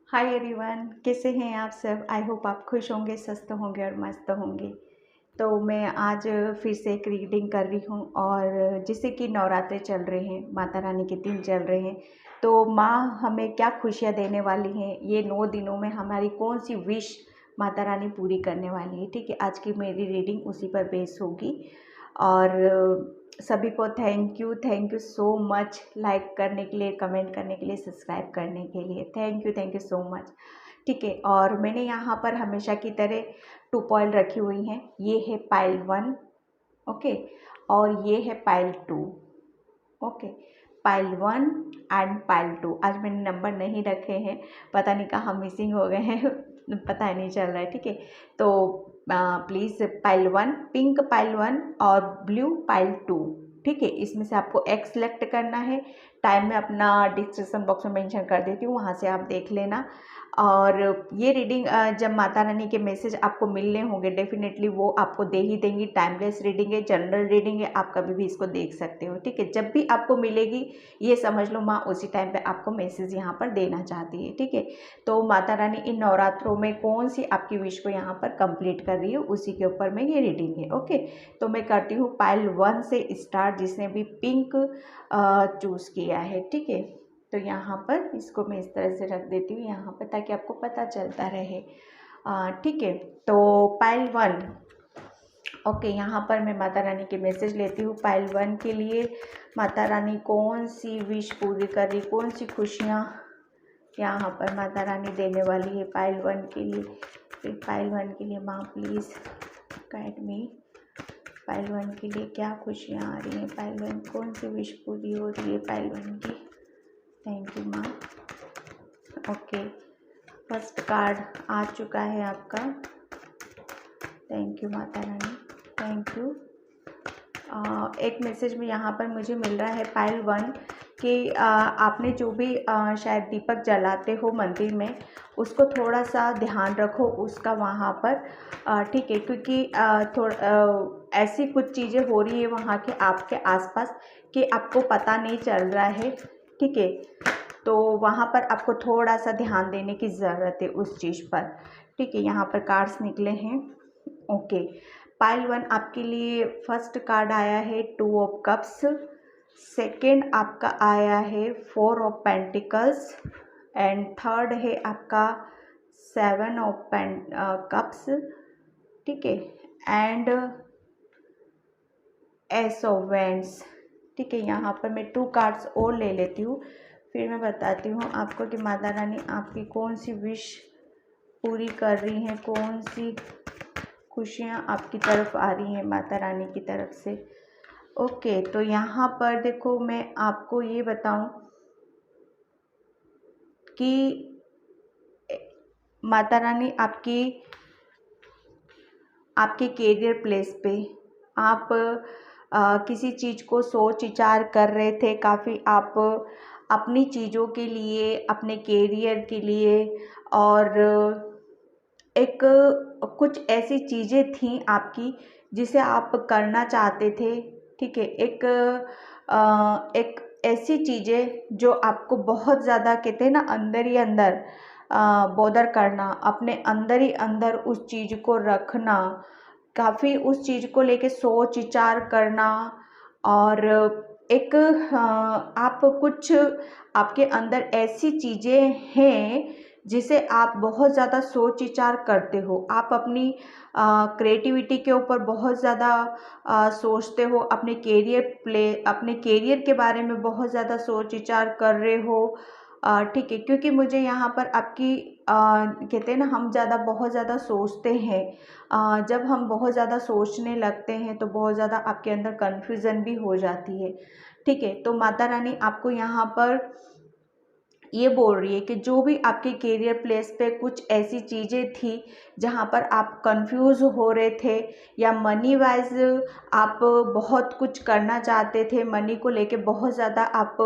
Hi everyone, कैसे हैं आप सब। आई होप आप खुश होंगे, स्वस्थ होंगे और मस्त होंगे। तो मैं आज फिर से एक रीडिंग कर रही हूँ और जैसे कि नवरात्रे चल रहे हैं, माता रानी के दिन चल रहे हैं, तो माँ हमें क्या खुशियाँ देने वाली हैं, ये 9 दिनों में हमारी कौन सी विश माता रानी पूरी करने वाली है। ठीक है, आज की मेरी रीडिंग उसी पर बेस होगी। और सभी को thank you so much like करने के लिए, कमेंट करने के लिए, सब्सक्राइब करने के लिए। Thank you so much. ठीक है, और मैंने यहाँ पर हमेशा की तरह 2 पॉइल रखी हुई हैं। ये है पाइल 1, ओके, और ये है pile 2, okay. Pile 1 and pile 2। आज मैंने नंबर नहीं रखे हैं, पता नहीं कहाँ मिसिंग हो गए हैं पता नहीं चल रहा है। ठीक है, तो प्लीज़ पाइल 1, पिंक पाइल 1 और ब्लू पाइल 2। ठीक है, इसमें से आपको एक सिलेक्ट करना है। टाइम मैं अपना डिस्क्रिप्शन बॉक्स में मेंशन कर देती हूँ, वहाँ से आप देख लेना। और ये रीडिंग जब माता रानी के मैसेज आपको मिलने होंगे, डेफिनेटली वो आपको दे ही देंगी। टाइमलेस रीडिंग है, जनरल रीडिंग है, आप कभी भी इसको देख सकते हो। ठीक है, जब भी आपको मिलेगी ये समझ लो माँ उसी टाइम पे आपको मैसेज यहाँ पर देना चाहती है। ठीक है, तो माता रानी इन नवरात्रों में कौन सी आपकी विश को यहाँ पर कंप्लीट कर रही है, उसी के ऊपर में ये रीडिंग है। ओके, तो मैं करती हूँ पाइल 1 से स्टार्ट, जिसने भी पिंक चूज़ किया है। ठीक है, तो यहाँ पर इसको मैं इस तरह से रख देती हूँ यहाँ पर, ताकि आपको पता चलता रहे। ठीक है, तो पाइल 1, ओके, यहाँ पर मैं माता रानी के मैसेज लेती हूँ। पाइल 1 के लिए माता रानी कौन सी विश पूरी कर रही, कौन सी खुशियाँ यहाँ पर माता रानी देने वाली है पाइल 1 के लिए। फिर पाइल 1 के लिए माँ प्लीज़ गाइड मी। पाइल 1 के लिए क्या खुशियाँ आ रही हैं, पाइल 1 कौन सी विश पूरी हो रही है पाइल 1 की। थैंक यू माँ। ओके, फर्स्ट कार्ड आ चुका है आपका। Thank you Mata Rani, thank you. एक मैसेज में यहाँ पर मुझे मिल रहा है पाइल 1 कि आपने जो भी शायद दीपक जलाते हो मंदिर में, उसको थोड़ा सा ध्यान रखो उसका वहाँ पर। ठीक है, क्योंकि ऐसी कुछ चीज़ें हो रही है वहाँ के आपके आसपास कि आपको पता नहीं चल रहा है। ठीक है, तो वहाँ पर आपको थोड़ा सा ध्यान देने की ज़रूरत है उस चीज़ पर। ठीक है, यहाँ पर कार्ड्स निकले हैं। ओके, पाइल 1 आपके लिए फर्स्ट कार्ड आया है 2 ऑफ कप्स, सेकेंड आपका आया है 4 ऑफ पेंटिकल्स, एंड थर्ड है आपका 7 ऑफ कप्स। ठीक है, एंड एस ऑफ वेंड्स। ठीक है, यहाँ पर मैं 2 कार्ड्स और ले लेती हूँ, फिर मैं बताती हूँ आपको कि माता रानी आपकी कौन सी विश पूरी कर रही हैं, कौन सी खुशियाँ आपकी तरफ आ रही हैं माता रानी की तरफ से। ओके, तो यहाँ पर देखो मैं आपको ये बताऊँ कि माता रानी आपके कैरियर प्लेस पे आप किसी चीज़ को सोच विचार कर रहे थे काफ़ी। आप अपनी चीज़ों के लिए, अपने कैरियर के लिए, और एक कुछ ऐसी चीज़ें थी आपकी जिसे आप करना चाहते थे। ठीक है, एक ऐसी चीज़ें जो आपको बहुत ज़्यादा कहते हैं ना अंदर ही अंदर बॉदर करना, अपने अंदर ही अंदर उस चीज़ को रखना, काफ़ी उस चीज़ को लेके सोच विचार करना। और एक आप कुछ आपके अंदर ऐसी चीज़ें हैं जिसे आप बहुत ज़्यादा सोच विचार करते हो। आप अपनी क्रिएटिविटी के ऊपर बहुत ज़्यादा सोचते हो, अपने कैरियर के बारे में बहुत ज़्यादा सोच विचार कर रहे हो। ठीक है, क्योंकि मुझे यहाँ पर आपकी कहते हैं ना हम बहुत ज़्यादा सोचते हैं। जब हम बहुत ज़्यादा सोचने लगते हैं तो बहुत ज़्यादा आपके अंदर कन्फ्यूज़न भी हो जाती है। ठीक है, तो माता रानी आपको यहाँ पर ये बोल रही है कि जो भी आपके कैरियर प्लेस पे कुछ ऐसी चीज़ें थी जहाँ पर आप कंफ्यूज हो रहे थे, या मनी वाइज आप बहुत कुछ करना चाहते थे, मनी को लेके बहुत ज़्यादा आप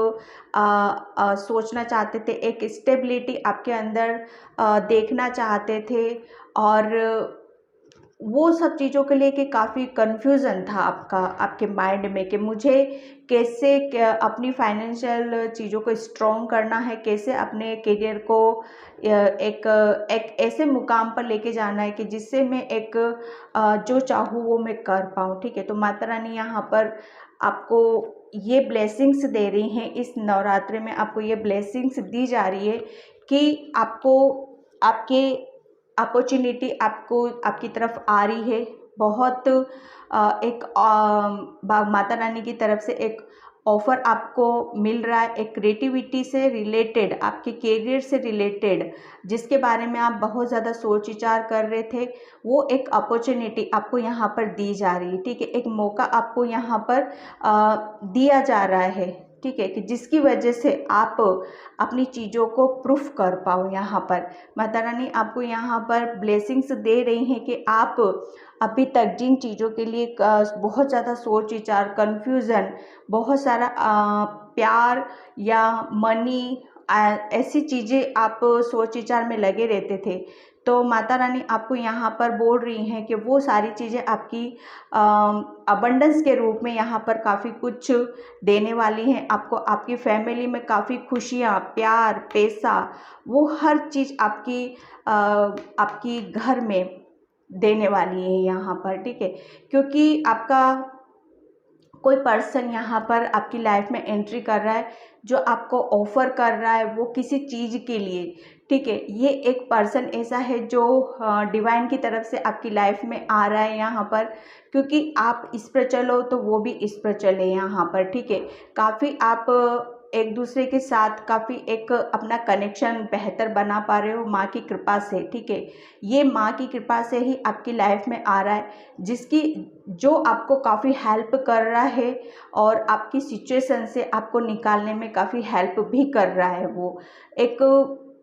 सोचना चाहते थे, एक स्टेबिलिटी आपके अंदर देखना चाहते थे। और वो सब चीज़ों को लेके काफ़ी कन्फ्यूज़न था आपके माइंड में कि मुझे कैसे अपनी फाइनेंशियल चीज़ों को स्ट्रॉन्ग करना है, कैसे अपने करियर को एक एक ऐसे मुकाम पर लेके जाना है कि जिससे मैं एक जो चाहूँ वो मैं कर पाऊँ। ठीक है, तो माता रानी यहाँ पर आपको ये ब्लेसिंग्स दे रही हैं, इस नवरात्रि में आपको ये ब्लेसिंग्स दी जा रही है कि आपको आपके अपॉर्चुनिटी आपको आपकी तरफ आ रही है। बहुत एक माता रानी की तरफ से एक ऑफ़र आपको मिल रहा है, एक क्रिएटिविटी से रिलेटेड, आपके करियर से रिलेटेड, जिसके बारे में आप बहुत ज़्यादा सोच विचार कर रहे थे, वो एक अपॉर्चुनिटी आपको यहाँ पर दी जा रही है। ठीक है, एक मौका आपको यहाँ पर दिया जा रहा है। ठीक है, कि जिसकी वजह से आप अपनी चीज़ों को प्रूफ कर पाओ। यहाँ पर माता रानी आपको यहाँ पर ब्लेसिंग्स दे रही हैं कि आप अभी तक जिन चीज़ों के लिए बहुत ज़्यादा सोच विचार, कन्फ्यूज़न, बहुत सारा प्यार या मनी, ऐसी चीज़ें आप सोच विचार में लगे रहते थे, तो माता रानी आपको यहाँ पर बोल रही हैं कि वो सारी चीज़ें आपकी अबंडेंस के रूप में यहाँ पर काफ़ी कुछ देने वाली हैं आपको। आपकी फैमिली में काफ़ी खुशियाँ, प्यार, पैसा, वो हर चीज़ आपकी घर में देने वाली है यहाँ पर। ठीक है, क्योंकि आपका कोई पर्सन यहाँ पर आपकी लाइफ में एंट्री कर रहा है, जो आपको ऑफ़र कर रहा है वो किसी चीज़ के लिए। ठीक है, ये एक पर्सन ऐसा है जो डिवाइन की तरफ से आपकी लाइफ में आ रहा है यहाँ पर, क्योंकि आप इस पर चलो तो वो भी इस पर चले यहाँ पर। ठीक है, काफ़ी आप एक दूसरे के साथ काफ़ी एक अपना कनेक्शन बेहतर बना पा रहे हो माँ की कृपा से। ठीक है, ये माँ की कृपा से ही आपकी लाइफ में आ रहा है, जिसकी जो आपको काफ़ी हेल्प कर रहा है और आपकी सिचुएशन से आपको निकालने में काफ़ी हेल्प भी कर रहा है। वो एक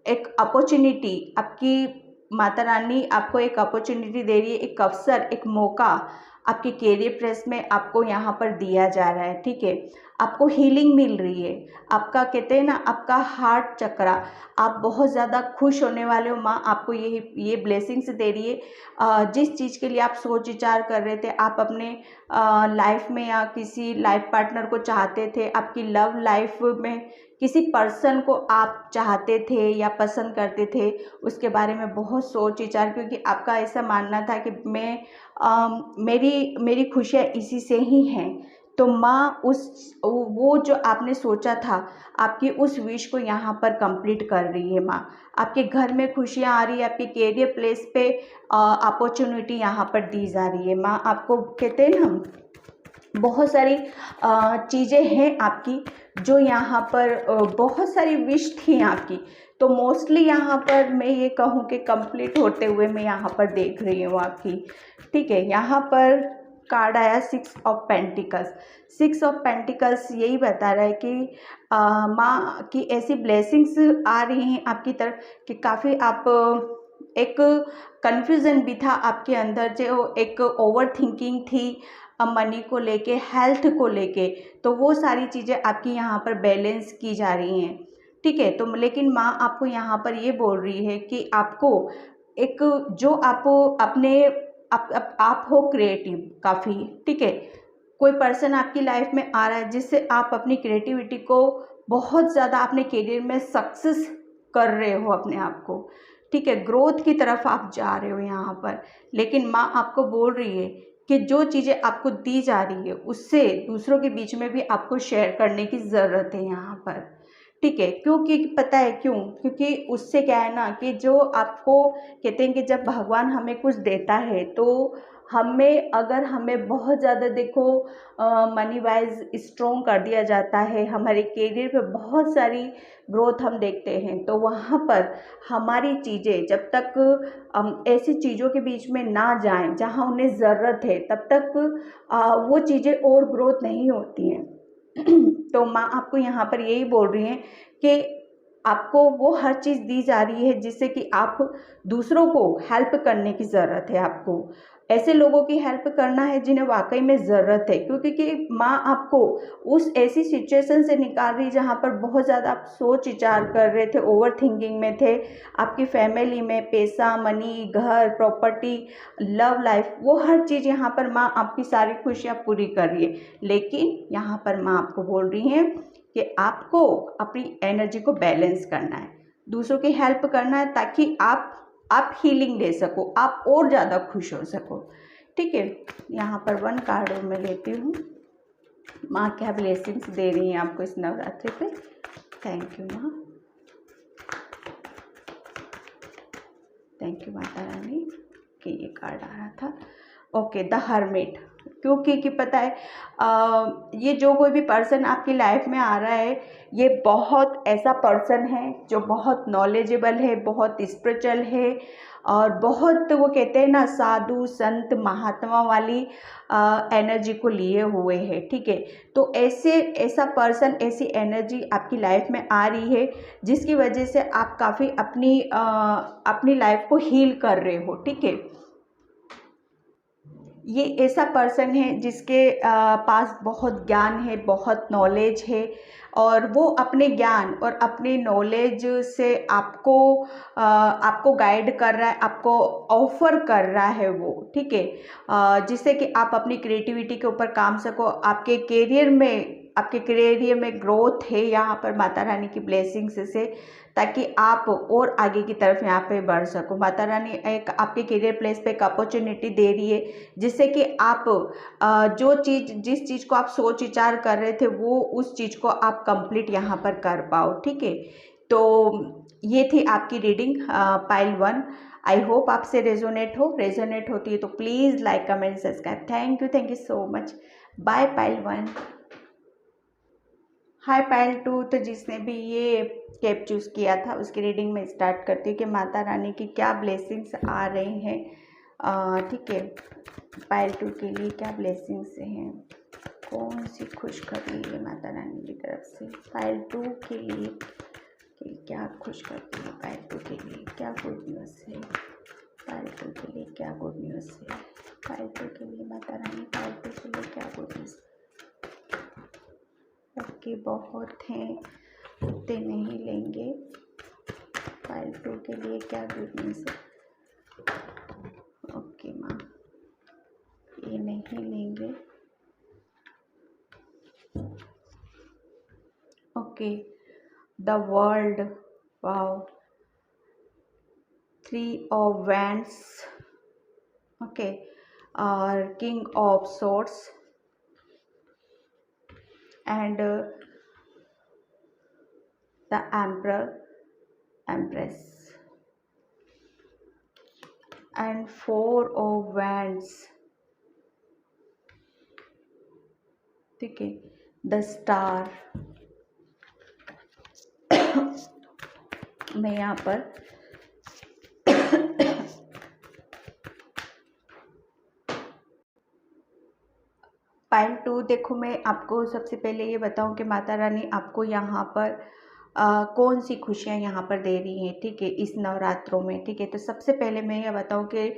एक अपॉर्चुनिटी आपकी माता रानी आपको एक अपॉर्चुनिटी दे रही है, एक अवसर, एक मौका आपके करियर प्लेस में आपको यहाँ पर दिया जा रहा है। ठीक है, आपको हीलिंग मिल रही है, आपका कहते हैं ना, आपका हार्ट चक्रा, आप बहुत ज़्यादा खुश होने वाले हो। माँ आपको ये ब्लेसिंग्स दे रही है। जिस चीज़ के लिए आप सोच विचार कर रहे थे, आप अपने लाइफ में या किसी लाइफ पार्टनर को चाहते थे, आपकी लव लाइफ में किसी पर्सन को आप चाहते थे या पसंद करते थे, उसके बारे में बहुत सोच विचार, क्योंकि आपका ऐसा मानना था कि मेरी खुशियाँ इसी से ही हैं। तो माँ वो जो आपने सोचा था, आपकी उस विश को यहाँ पर कंप्लीट कर रही है माँ। आपके घर में खुशियाँ आ रही है, आपके करियर प्लेस पे अपॉर्चुनिटी यहाँ पर दी जा रही है। माँ आपको कहते हैं ना, बहुत सारी चीज़ें हैं आपकी, जो यहाँ पर बहुत सारी विश थी आपकी, तो मोस्टली यहाँ पर मैं ये कहूँ कि कंप्लीट होते हुए मैं यहाँ पर देख रही हूँ आपकी। ठीक है, यहाँ पर कार्ड आया 6 ऑफ पेंटिकल्स। 6 ऑफ पेंटिकल्स यही बता रहा है कि माँ की ऐसी ब्लेसिंग्स आ रही हैं आपकी तरफ कि काफ़ी आप एक कन्फ्यूज़न भी था आपके अंदर, जो एक ओवर थिंकिंग थी मनी को लेके, हेल्थ को लेके, तो वो सारी चीज़ें आपकी यहाँ पर बैलेंस की जा रही हैं। ठीक है, तो लेकिन माँ आपको यहाँ पर ये बोल रही है कि आपको एक जो आप अपने आप हो क्रिएटिव काफ़ी। ठीक है, कोई पर्सन आपकी लाइफ में आ रहा है जिससे आप अपनी क्रिएटिविटी को बहुत ज़्यादा अपने करियर में सक्सेस कर रहे हो अपने आप को। ठीक है, ग्रोथ की तरफ आप जा रहे हो यहाँ पर, लेकिन माँ आपको बोल रही है कि जो चीज़ें आपको दी जा रही है उससे दूसरों के बीच में भी आपको शेयर करने की ज़रूरत है यहाँ पर। ठीक है, क्योंकि पता है क्यों? क्योंकि उससे क्या है ना, कि जो आपको कहते हैं कि जब भगवान हमें कुछ देता है तो अगर हमें बहुत ज़्यादा देखो मनी वाइज स्ट्रॉन्ग कर दिया जाता है, हमारे करियर पे बहुत सारी ग्रोथ हम देखते हैं, तो वहाँ पर हमारी चीज़ें जब तक ऐसी चीज़ों के बीच में ना जाएं जहाँ उन्हें ज़रूरत है, तब तक वो चीज़ें और ग्रोथ नहीं होती हैं। तो माँ आपको यहाँ पर यही बोल रही हैं कि आपको वो हर चीज़ दी जा रही है जिससे कि आप दूसरों को हेल्प करने की ज़रूरत है। आपको ऐसे लोगों की हेल्प करना है जिन्हें वाकई में ज़रूरत है, क्योंकि कि माँ आपको उस ऐसी सिचुएशन से निकाल रही जहाँ पर बहुत ज़्यादा आप सोच विचार कर रहे थे, ओवर थिंकिंग में थे, आपकी फैमिली में पैसा, मनी, घर, प्रॉपर्टी, लव लाइफ, वो हर चीज़ यहाँ पर माँ आपकी सारी खुशियाँ पूरी कर रही है। लेकिन यहाँ पर माँ आपको बोल रही हैं कि आपको अपनी एनर्जी को बैलेंस करना है, दूसरों की हेल्प करना है, ताकि आप हीलिंग ले सको, आप और ज़्यादा खुश हो सको। ठीक है, यहाँ पर 1 कार्ड और मैं लेती हूँ। माँ क्या ब्लेसिंग्स दे रही हैं आपको इस नवरात्रि पे। थैंक यू माँ, थैंक यू माता रानी कि ये कार्ड आ रहा था। ओके, द हर्मिट, क्योंकि कि पता है ये जो कोई भी पर्सन आपकी लाइफ में आ रहा है, ये बहुत ऐसा पर्सन है जो बहुत नॉलेजेबल है, बहुत स्पिरिचुअल है, और बहुत, वो कहते हैं ना, साधु संत महात्मा वाली एनर्जी को लिए हुए है। ठीक है, तो ऐसा पर्सन, ऐसी एनर्जी आपकी लाइफ में आ रही है जिसकी वजह से आप काफ़ी अपनी लाइफ को हील कर रहे हो। ठीक है, ये ऐसा पर्सन है जिसके पास बहुत ज्ञान है, बहुत नॉलेज है, और वो अपने ज्ञान और अपने नॉलेज से आपको गाइड कर रहा है, आपको ऑफर कर रहा है वो। ठीक है, जिससे कि आप अपनी क्रिएटिविटी के ऊपर काम सको, आपके करियर में ग्रोथ है यहाँ पर माता रानी की ब्लेसिंग्स से, ताकि आप और आगे की तरफ यहाँ पे बढ़ सको। माता रानी एक आपके करियर प्लेस पे एक अपॉर्चुनिटी दे रही है, जिससे कि आप जिस चीज़ को आप सोच विचार कर रहे थे, वो उस चीज़ को आप कंप्लीट यहाँ पर कर पाओ। ठीक है, तो ये थी आपकी रीडिंग पाइल 1। आई होप आपसे रेजोनेट होती है तो please like, comment, subscribe. Thank you so much. Bye pile 1। Hi pile 2। तो जिसने भी ये कैप चूज़ किया था उसकी रीडिंग में स्टार्ट करती हूँ कि माता रानी की क्या ब्लेसिंग्स आ रही हैं। ठीक है, पाइल 2 के लिए क्या ब्लेसिंग्स हैं, कौन सी खुशखबरी है माता रानी की तरफ से पाइल 2 के लिए, कि क्या खुशखबरी है पाइल 2 के लिए, क्या गुड न्यूज़ है पाइल 2 के लिए, क्या गुड न्यूज़ है पाइल 2 के लिए, माता रानी पाइल 2 के लिए क्या गुड न्यूज़। ओके, बहुत हैं, उतने नहीं लेंगे। पाइल 2 के लिए क्या गुड न्यूज़ है। ओके माँ, ये नहीं लेंगे। Okay, the world, wow, 3 of wands, okay, और king of swords, and the empress, and 4 of wands. ठीक है, द स्टार। मैं यहाँ पर पाइल 2, देखो मैं आपको सबसे पहले ये बताऊं कि माता रानी आपको यहाँ पर कौन सी खुशियाँ यहाँ पर दे रही हैं। ठीक है, इस नवरात्रों में। ठीक है, तो सबसे पहले मैं ये बताऊं कि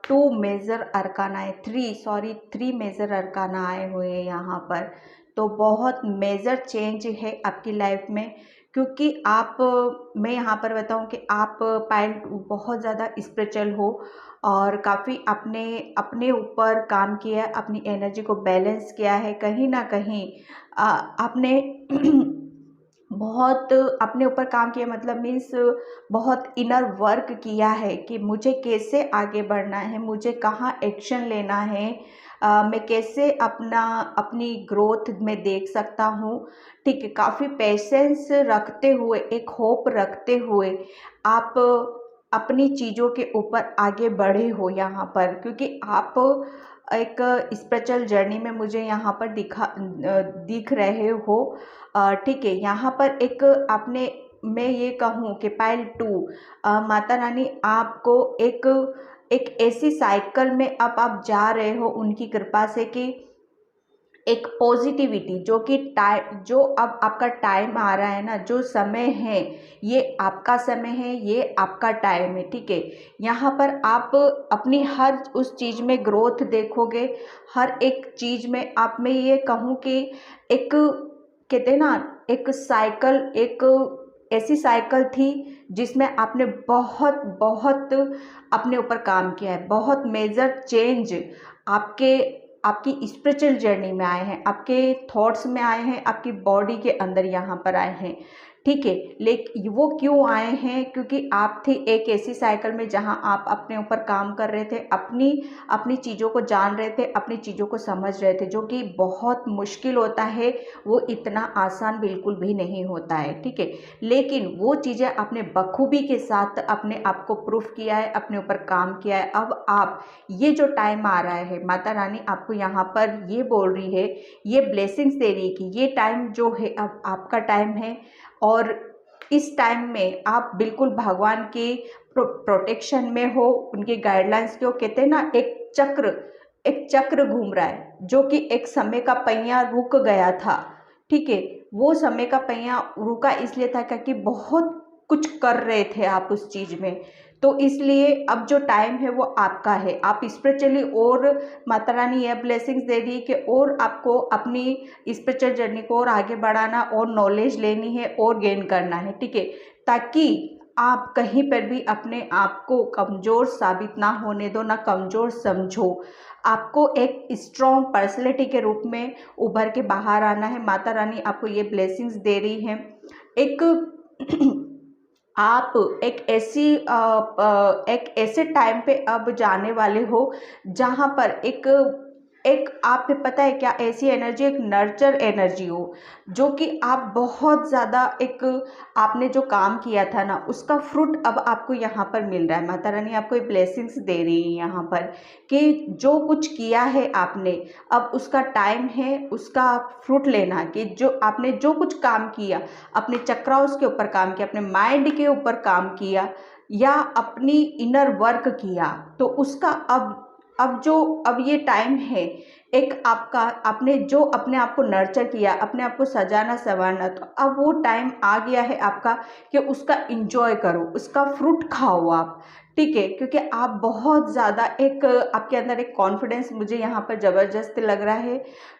2 मेजर अरकाना है, 3 मेजर अरकाना आए हुए हैं यहाँ पर। तो बहुत मेजर चेंज है आपकी लाइफ में, क्योंकि मैं यहाँ पर बताऊँ कि आप पाइल बहुत ज़्यादा स्पिरिचुअल हो, और काफ़ी अपने ऊपर काम किया है, अपनी एनर्जी को बैलेंस किया है। कहीं ना कहीं आपने बहुत अपने ऊपर काम किया, मतलब मीन्स बहुत इनर वर्क किया है कि मुझे कैसे आगे बढ़ना है, मुझे कहाँ एक्शन लेना है, मैं कैसे अपनी ग्रोथ में देख सकता हूँ। ठीक है, काफ़ी पेशेंस रखते हुए, एक होप रखते हुए आप अपनी चीज़ों के ऊपर आगे बढ़े हो यहाँ पर, क्योंकि आप एक स्पिरिचुअल जर्नी में मुझे यहाँ पर दिख रहे हो। ठीक है, यहाँ पर मैं ये कहूँ कि पाइल 2, माता रानी आपको एक ऐसी साइकिल में अब आप जा रहे हो उनकी कृपा से, कि एक पॉजिटिविटी जो कि टाइम, जो अब आपका टाइम आ रहा है ना, जो समय है ये आपका समय है, ये आपका टाइम है, ठीक है। यहाँ पर आप अपनी हर उस चीज़ में ग्रोथ देखोगे, हर एक चीज़ में आप, मैं ये कहूँ कि एक, कहते हैं ना, एक साइकिल, एक ऐसी साइकिल थी जिसमें आपने बहुत बहुत अपने ऊपर काम किया है, बहुत मेजर चेंज आपके, आपकी स्पिरिचुअल जर्नी में आए हैं, आपके थॉट्स में आए हैं, आपकी बॉडी के अंदर यहाँ पर आए हैं, ठीक है। लेकिन वो क्यों आए हैं? क्योंकि आप थे एक ऐसी साइकिल में जहाँ आप अपने ऊपर काम कर रहे थे, अपनी अपनी चीज़ों को जान रहे थे, अपनी चीज़ों को समझ रहे थे, जो कि बहुत मुश्किल होता है, वो इतना आसान बिल्कुल भी नहीं होता है, ठीक है। लेकिन वो चीज़ें आपने बखूबी के साथ अपने आप को प्रूफ किया है, अपने ऊपर काम किया है। अब आप, ये जो टाइम आ रहा है, माता रानी आपको यहाँ पर ये बोल रही है, ये ब्लेसिंग्स दे रही है कि ये टाइम जो है अब आपका टाइम है, और इस टाइम में आप बिल्कुल भगवान के प्रोटेक्शन में हो, उनके गाइडलाइंस के हो। कहते हैं ना, एक चक्र घूम रहा है, जो कि एक समय का पहिया रुक गया था, ठीक है। वो समय का पहिया रुका इसलिए था क्योंकि बहुत कुछ कर रहे थे आप उस चीज़ में, तो इसलिए अब जो टाइम है वो आपका है। आप स्पिरिचुअली, और माता रानी यह ब्लेसिंग्स दे दी कि और आपको अपनी स्पिरिचुअल जर्नी को और आगे बढ़ाना, और नॉलेज लेनी है, और गेन करना है, ठीक है, ताकि आप कहीं पर भी अपने आप को कमज़ोर साबित ना होने दो, ना कमज़ोर समझो। आपको एक स्ट्रॉन्ग पर्सनैलिटी के रूप में उभर के बाहर आना है। माता रानी आपको ये ब्लेसिंग्स दे रही हैं। एक आप एक ऐसे टाइम पे अब जाने वाले हो जहाँ पर एक एक आप पे पता है क्या, ऐसी एनर्जी, एक नर्चर एनर्जी हो, जो कि आप बहुत ज़्यादा एक, आपने जो काम किया था ना, उसका फ्रूट अब आपको यहाँ पर मिल रहा है। माता रानी आपको ये ब्लेसिंग्स दे रही है यहाँ पर कि जो कुछ किया है आपने, अब उसका टाइम है उसका फ्रूट लेना, कि जो आपने जो कुछ काम किया, अपने चक्राओं के ऊपर काम किया, अपने माइंड के ऊपर काम किया, या अपनी इनर वर्क किया, तो उसका अब ये टाइम है एक आपका, आपने जो अपने आप को नर्चर किया, अपने आप को सजाना संवारना, तो अब वो टाइम आ गया है आपका कि उसका इंजॉय करो, उसका फ्रूट खाओ आप, ठीक है। क्योंकि आप बहुत ज़्यादा एक, आपके अंदर एक कॉन्फिडेंस मुझे यहाँ पर ज़बरदस्त लग रहा है,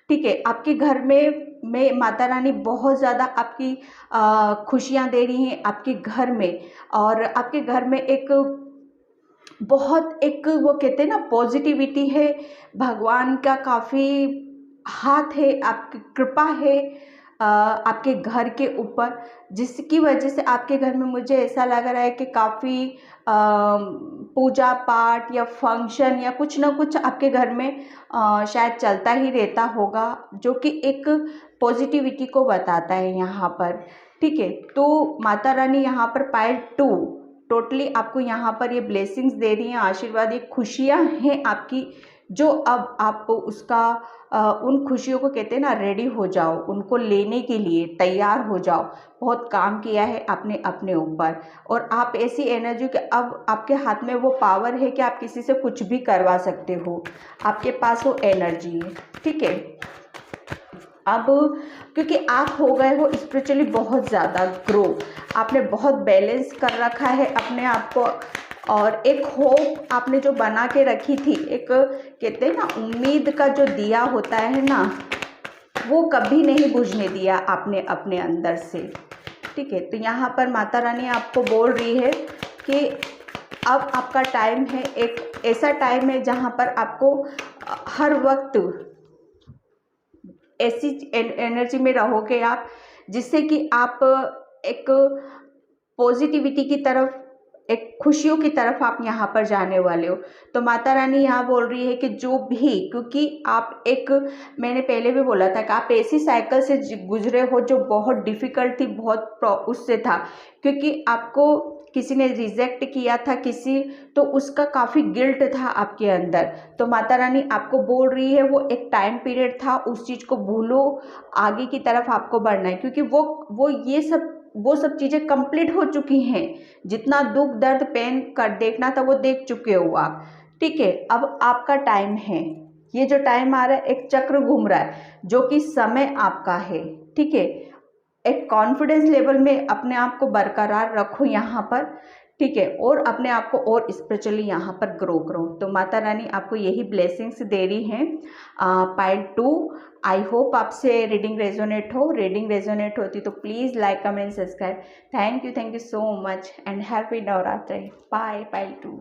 ठीक है। आपके घर में माता रानी बहुत ज़्यादा आपकी खुशियाँ दे रही हैं आपके घर में, और आपके घर में एक बहुत एक, वो कहते हैं ना, पॉजिटिविटी है, भगवान का काफ़ी हाथ है, आपकी कृपा है आपके घर के ऊपर, जिसकी वजह से आपके घर में मुझे ऐसा लग रहा है कि काफ़ी पूजा पाठ या फंक्शन या कुछ ना कुछ आपके घर में शायद चलता ही रहता होगा, जो कि एक पॉजिटिविटी को बताता है यहाँ पर, ठीक है। तो माता रानी यहाँ पर पार्ट 2 टोटली आपको यहाँ पर ये ब्लेसिंग्स दे रही हैं, आशीर्वाद, ये खुशियाँ हैं आपकी, जो अब आप उसका उन खुशियों को, कहते हैं ना, रेडी हो जाओ, उनको लेने के लिए तैयार हो जाओ। बहुत काम किया है आपने अपने ऊपर, और आप ऐसी एनर्जी कि अब आपके हाथ में वो पावर है कि आप किसी से कुछ भी करवा सकते हो, आपके पास वो एनर्जी है, ठीक है। अब क्योंकि आप हो गए हो स्पिरिचुअली बहुत ज़्यादा ग्रो, आपने बहुत बैलेंस कर रखा है अपने आप को, और एक होप आपने जो बना के रखी थी, एक, कहते हैं ना, उम्मीद का जो दिया होता है ना, वो कभी नहीं बुझने दिया आपने अपने अंदर से, ठीक है। तो यहाँ पर माता रानी आपको बोल रही है कि अब आपका टाइम है, एक ऐसा टाइम है जहाँ पर आपको हर वक्त ऐसी एनर्जी में रहोगे आप, जिससे कि आप एक पॉजिटिविटी की तरफ, एक खुशियों की तरफ आप यहाँ पर जाने वाले हो। तो माता रानी यहाँ बोल रही है कि जो भी, क्योंकि आप एक, मैंने पहले भी बोला था कि आप ऐसी साइकिल से गुजरे हो जो बहुत डिफ़िकल्ट थी, बहुत उससे था, क्योंकि आपको किसी ने रिजेक्ट किया था किसी, तो उसका काफ़ी गिल्ट था आपके अंदर। तो माता रानी आपको बोल रही है वो एक टाइम पीरियड था, उस चीज़ को भूलो, आगे की तरफ आपको बढ़ना है, क्योंकि वो सब चीज़ें कंप्लीट हो चुकी हैं। जितना दुख दर्द पेन कर देखना था वो देख चुके हो आप, ठीक है। अब आपका टाइम है, ये जो टाइम आ रहा है एक चक्र घूम रहा है, जो कि समय आपका है, ठीक है। एक कॉन्फिडेंस लेवल में अपने आप को बरकरार रखो यहाँ पर, ठीक है, और अपने आप को और स्पिरिचुअली यहाँ पर ग्रो करो। तो माता रानी आपको यही ब्लेसिंग्स दे रही हैं। पाइल 2, आई होप आपसे रीडिंग रेजोनेट हो। रीडिंग रेजोनेट होती तो please like comment subscribe. Thank you so much and happy Navratri. Bye, pile 2।